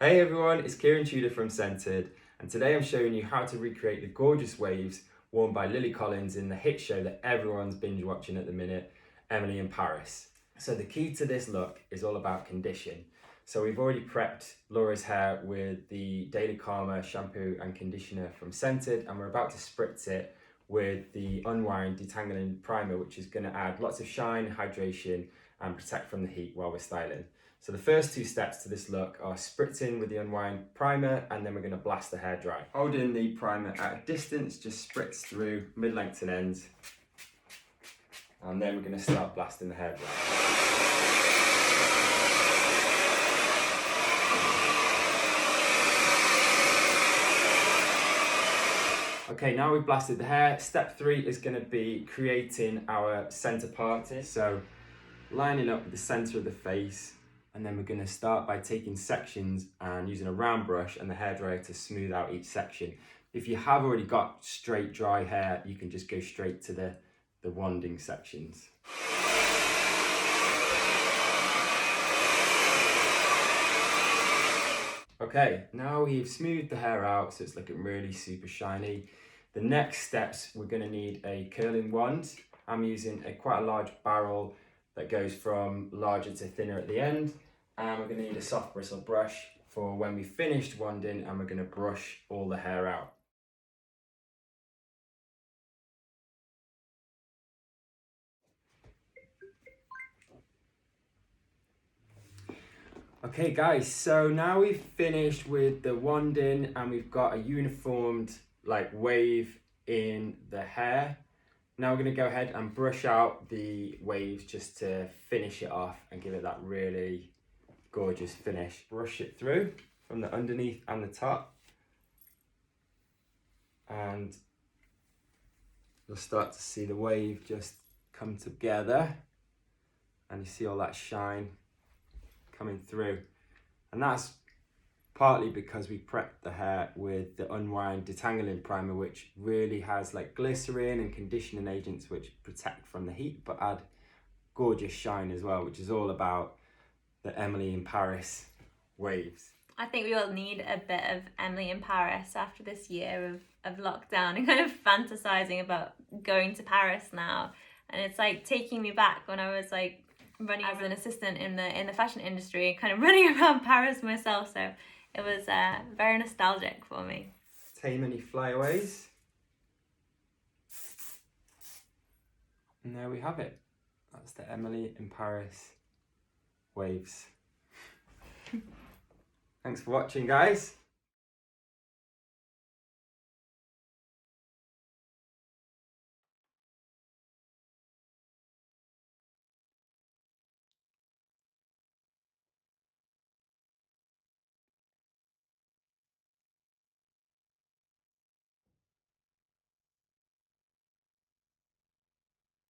Hey everyone, it's Kieran Tudor from Centred, and today I'm showing you how to recreate the gorgeous waves worn by Lily Collins in the hit show that everyone's binge watching at the minute, Emily in Paris. So the key to this look is all about condition. So we've already prepped Laura's hair with the Daily Calmer shampoo and conditioner from Centred, and we're about to spritz it with the Unwind Detangling Primer, which is going to add lots of shine, hydration, and protect from the heat while we're styling. So the first two steps to this look are spritzing with the Unwind Primer, and then we're going to blast the hair dry. Holding the primer at a distance, just spritz through mid-length and ends, and then we're going to start blasting the hair dry. Okay, now we've blasted the hair. Step 3 is going to be creating our center parting. So lining up with the center of the face, and then we're going to start by taking sections and using a round brush and the hairdryer to smooth out each section. If you have already got straight dry hair, you can just go straight to the wanding sections. Okay, now we've smoothed the hair out so it's looking really super shiny. The next steps, we're going to need a curling wand. I'm using quite a large barrel that goes from larger to thinner at the end. And we're going to need a soft bristle brush for when we finished wanding, and we're going to brush all the hair out. Okay guys, so now we've finished with the wanding and we've got a uniformed wave in the hair. Now we're going to go ahead and brush out the waves just to finish it off and give it that really gorgeous finish. Brush it through from the underneath and the top, and you'll start to see the wave just come together, and you see all that shine coming through. And that's partly because we prepped the hair with the Unwind Detangling Primer, which really has glycerin and conditioning agents which protect from the heat but add gorgeous shine as well, which is all about the Emily in Paris waves. I think we all need a bit of Emily in Paris after this year of lockdown and kind of fantasizing about going to Paris now. And it's taking me back when I was running as an assistant in the fashion industry, kind of running around Paris myself. So it was very nostalgic for me. Tame any flyaways. And there we have it. That's the Emily in Paris waves. Thanks for watching, guys.